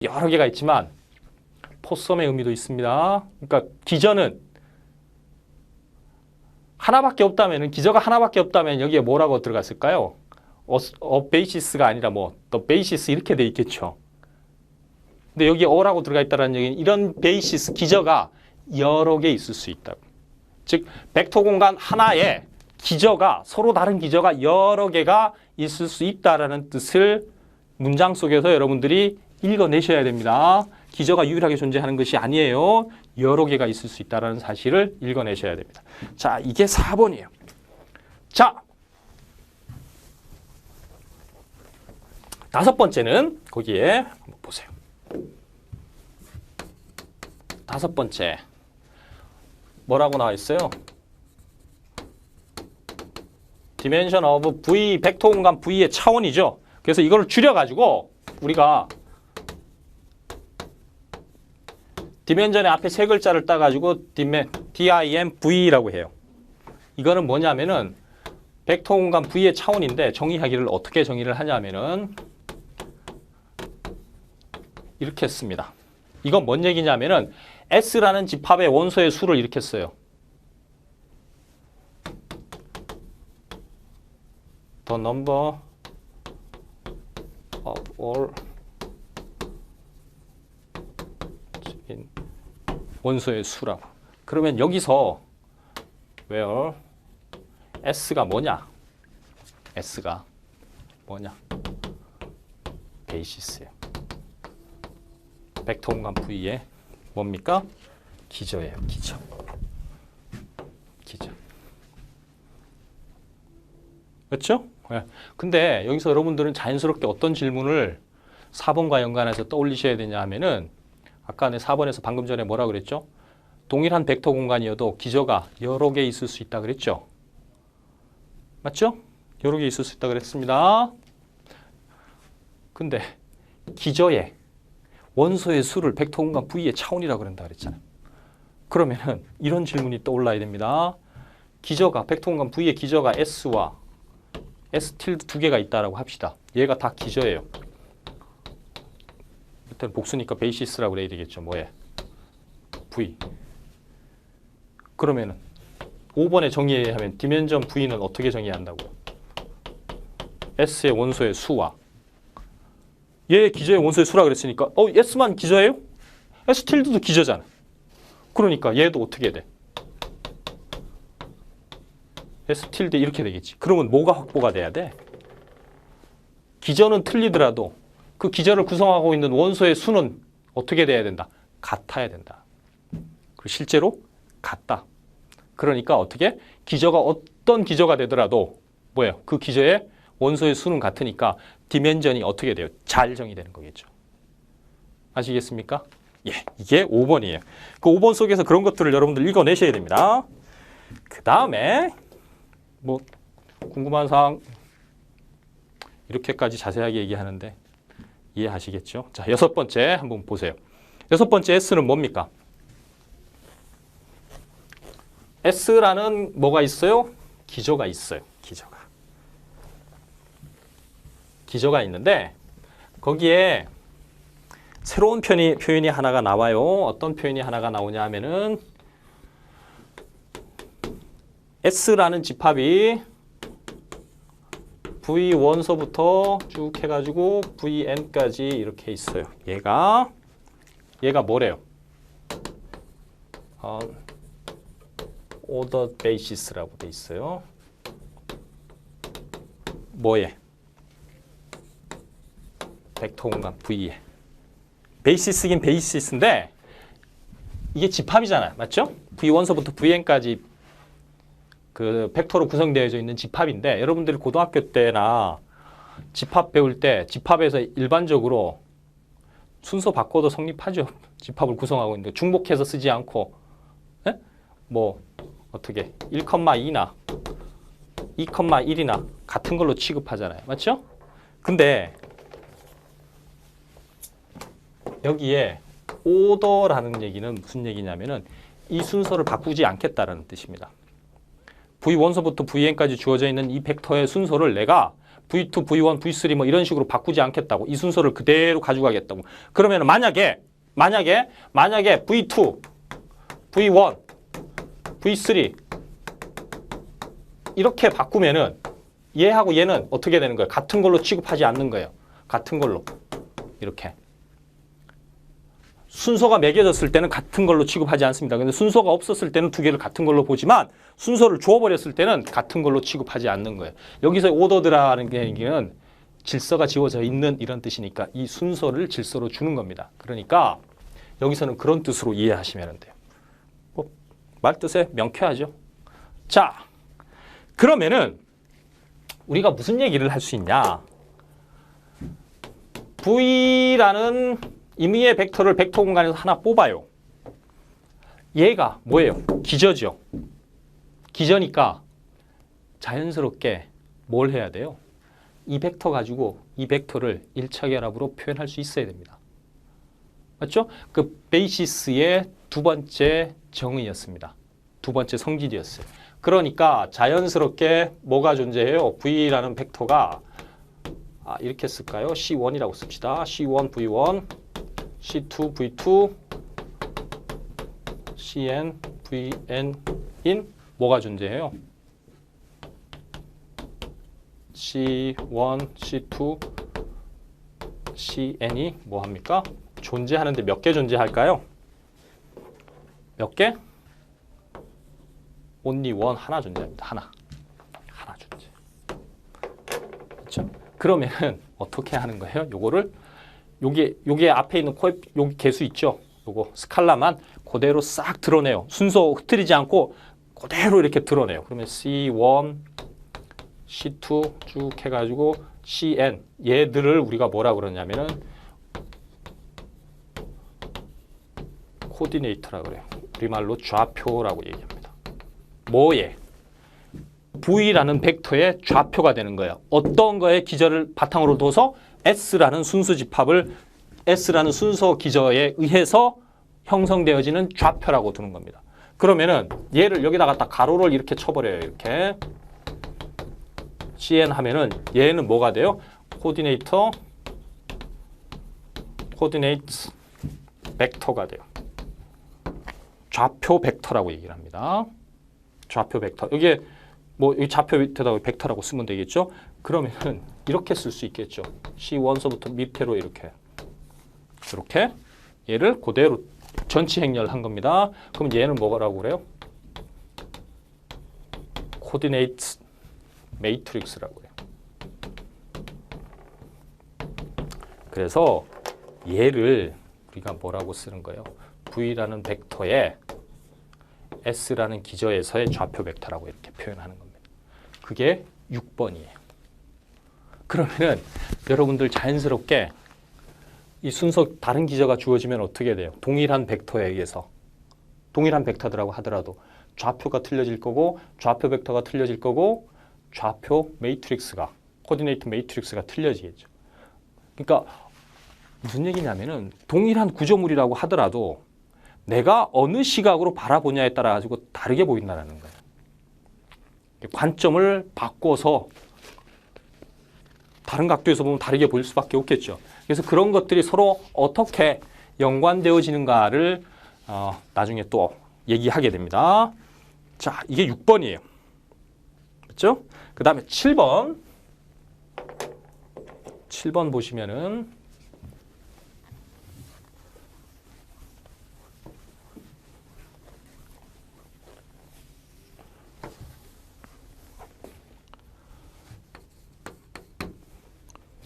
여러 개가 있지만 포섬의 의미도 있습니다. 그러니까 기저는 하나밖에 없다면은 기저가 하나밖에 없다면 여기에 뭐라고 들어갔을까요? 베이시스가 아니라 뭐 the basis 이렇게 돼 있겠죠. 근데 여기에 어라고 들어가 있다는 얘기는 이런 베이시스 기저가 여러 개 있을 수 있다고. 즉 벡터 공간 하나에 기저가 서로 다른 기저가 여러 개가 있을 수 있다라는 뜻을 문장 속에서 여러분들이 읽어내셔야 됩니다. 기저가 유일하게 존재하는 것이 아니에요. 여러 개가 있을 수 있다는 사실을 읽어내셔야 됩니다. 자, 이게 4번이에요. 자, 5번째는 거기에 한번 보세요. 5번째 뭐라고 나와 있어요? dimension of V, 벡터 공간 V의 차원이죠. 그래서 이걸 줄여가지고 우리가 디멘전의 앞에 세 글자를 따가지고 DIMV라고 해요. 이거는 뭐냐면은 벡터 공간 V의 차원인데 정의하기를 어떻게 정의를 하냐면은 이렇게 씁니다. 이건 뭔 얘기냐면은 S라는 집합의 원소의 수를 이렇게 써요. The number of all 원소의 수라고. 그러면 여기서 where S가 뭐냐? S가 뭐냐? 베이시스예요. 벡터 공간 V의 뭡니까? 기저예요. 기저. 기저. 그렇죠? 네. 근데 여기서 여러분들은 자연스럽게 어떤 질문을 4번과 연관해서 떠올리셔야 되냐 하면은 아까 4번에서 방금 전에 뭐라 그랬죠? 동일한 벡터 공간이어도 기저가 여러 개 있을 수 있다 그랬죠? 맞죠? 여러 개 있을 수 있다 그랬습니다. 근데 기저의 원소의 수를 벡터 공간 V의 차원이라고 그런다 그랬잖아요. 그러면은 이런 질문이 떠올라야 됩니다. 기저가 벡터 공간 V의 기저가 S와 S tilde 두 개가 있다라고 합시다. 얘가 다 기저예요. 일단 복수니까 베이시스라고 그래야 되겠죠. 뭐에? V. 그러면은 5번에 정의하면 디멘전 V는 어떻게 정의한다고요? S의 원소의 수와 얘 기저의 원소의 수라 그랬으니까 S만 기저예요? S tilde도 기저잖아. 그러니까 얘도 어떻게 돼? S tilde 이렇게 되겠지. 그러면 뭐가 확보가 돼야 돼? 기저는 틀리더라도 그 기저를 구성하고 있는 원소의 수는 어떻게 돼야 된다? 같아야 된다. 그리고 실제로 같다. 그러니까 어떻게? 기저가 어떤 기저가 되더라도 뭐예요? 그 기저의 원소의 수는 같으니까 디멘전이 어떻게 돼요? 잘 정의되는 거겠죠. 아시겠습니까? 예, 이게 5번이에요. 그 5번 속에서 그런 것들을 여러분들 읽어내셔야 됩니다. 그 다음에 뭐 궁금한 사항 이렇게까지 자세하게 얘기하는데 이해하시겠죠? 자, 6번째 한번 보세요. 6번째 S는 뭡니까? S라는 뭐가 있어요? 기저가 있어요. 기저가 있는데 거기에 새로운 표현이 하나가 나와요. 어떤 표현이 하나가 나오냐 하면은 S라는 집합이 V1서부터 쭉 해가지고 Vn까지 이렇게 있어요. 얘가 뭐래요? order basis라고 돼 있어요. 뭐에? 벡터 공간 V에. 베이시스긴 베이시스인데 이게 집합이잖아요. 맞죠? V1서부터 Vn까지 그 벡터로 구성되어져 있는 집합인데 여러분들이 고등학교 때나 집합 배울 때 집합에서 일반적으로 순서 바꿔도 성립하죠. 집합을 구성하고 있는데 중복해서 쓰지 않고 뭐 어떻게 1,2나 2,1이나 같은 걸로 취급하잖아요. 맞죠? 근데 여기에 오더라는 얘기는 무슨 얘기냐면은 이 순서를 바꾸지 않겠다라는 뜻입니다. V1서부터 Vn까지 주어져 있는 이 벡터의 순서를 내가 V2, V1, V3 뭐 이런 식으로 바꾸지 않겠다고. 이 순서를 그대로 가져가겠다고. 그러면 만약에 V2, V1, V3 이렇게 바꾸면은 얘하고 얘는 어떻게 되는 거예요? 같은 걸로 취급하지 않는 거예요. 같은 걸로. 이렇게. 순서가 매겨졌을 때는 같은 걸로 취급하지 않습니다. 근데 순서가 없었을 때는 두 개를 같은 걸로 보지만 순서를 주어버렸을 때는 같은 걸로 취급하지 않는 거예요. 여기서 오더드라는 얘기는 질서가 지워져 있는 이런 뜻이니까 이 순서를 질서로 주는 겁니다. 그러니까 여기서는 그런 뜻으로 이해하시면 돼요. 뭐, 말뜻에 명쾌하죠. 자, 그러면은 우리가 무슨 얘기를 할 수 있냐? V라는 임의의 벡터를 벡터 공간에서 하나 뽑아요. 얘가 뭐예요? 기저죠. 기저니까 자연스럽게 뭘 해야 돼요? 이 벡터 가지고 이 벡터를 1차 결합으로 표현할 수 있어야 됩니다. 맞죠? 그 베이시스의 두 번째 정의였습니다. 두 번째 성질이었어요. 그러니까 자연스럽게 뭐가 존재해요? V라는 벡터가 이렇게 쓸까요? C1이라고 씁시다. C1, V1, C2, V2, Cn, Vn인 뭐가 존재해요? C1, C2, Cn이 뭐 합니까? 존재하는데 몇 개 존재할까요? 몇 개? only one 하나 존재합니다. 하나 존재. 그렇죠? 그러면은 어떻게 하는 거예요? 요거를 요게 앞에 있는 여기 개수 있죠? 요거 스칼라만 그대로 싹 드러내요. 순서 흐트리지 않고 그대로 이렇게 드러내요. 그러면 C1, C2 쭉 해가지고 Cn 얘들을 우리가 뭐라 그러냐면은 코디네이터라 그래요. 우리말로 좌표라고 얘기합니다. 뭐에? V라는 벡터의 좌표가 되는 거예요. 어떤 거의 기저를 바탕으로 둬서 S라는 순수 집합을 S라는 순서 기저에 의해서 형성되어지는 좌표라고 두는 겁니다. 그러면은 얘를 여기다가 딱 가로를 이렇게 쳐버려요. 이렇게 Cn 하면은 얘는 뭐가 돼요? 코디네이트 벡터가 돼요. 좌표 벡터라고 얘기를 합니다. 좌표 벡터. 여기에 뭐 이 좌표 밑에다가 벡터라고 쓰면 되겠죠? 그러면은 이렇게 쓸 수 있겠죠. C1서부터 밑으로 이렇게 얘를 그대로 전치 행렬한 겁니다. 그럼 얘는 뭐라고 그래요? 코디네이트 매트릭스라고 해요. 그래서 얘를 우리가 뭐라고 쓰는 거예요? V라는 벡터에 S라는 기저에서의 좌표 벡터라고 이렇게 표현하는 겁니다. 그게 6번이에요. 그러면은 여러분들 자연스럽게 이 순서 다른 기저가 주어지면 어떻게 돼요? 동일한 벡터에 의해서 동일한 벡터더라고 하더라도 좌표가 틀려질 거고 좌표 벡터가 틀려질 거고 좌표 매트릭스가 코디네이트 매트릭스가 틀려지겠죠. 그러니까 무슨 얘기냐면은 동일한 구조물이라고 하더라도 내가 어느 시각으로 바라보냐에 따라 가지고 다르게 보인다는 거예요. 관점을 바꿔서 다른 각도에서 보면 다르게 보일 수밖에 없겠죠. 그래서 그런 것들이 서로 어떻게 연관되어지는가를 나중에 또 얘기하게 됩니다. 자, 이게 6번이에요. 그렇죠? 그 다음에 7번. 7번 보시면은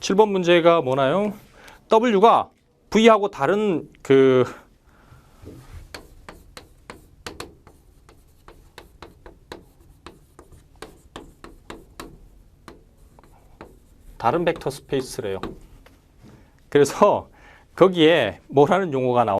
7번 문제가 뭐나요? W가 V하고 다른 다른 벡터 스페이스래요. 그래서 거기에 뭐라는 용어가 나오냐면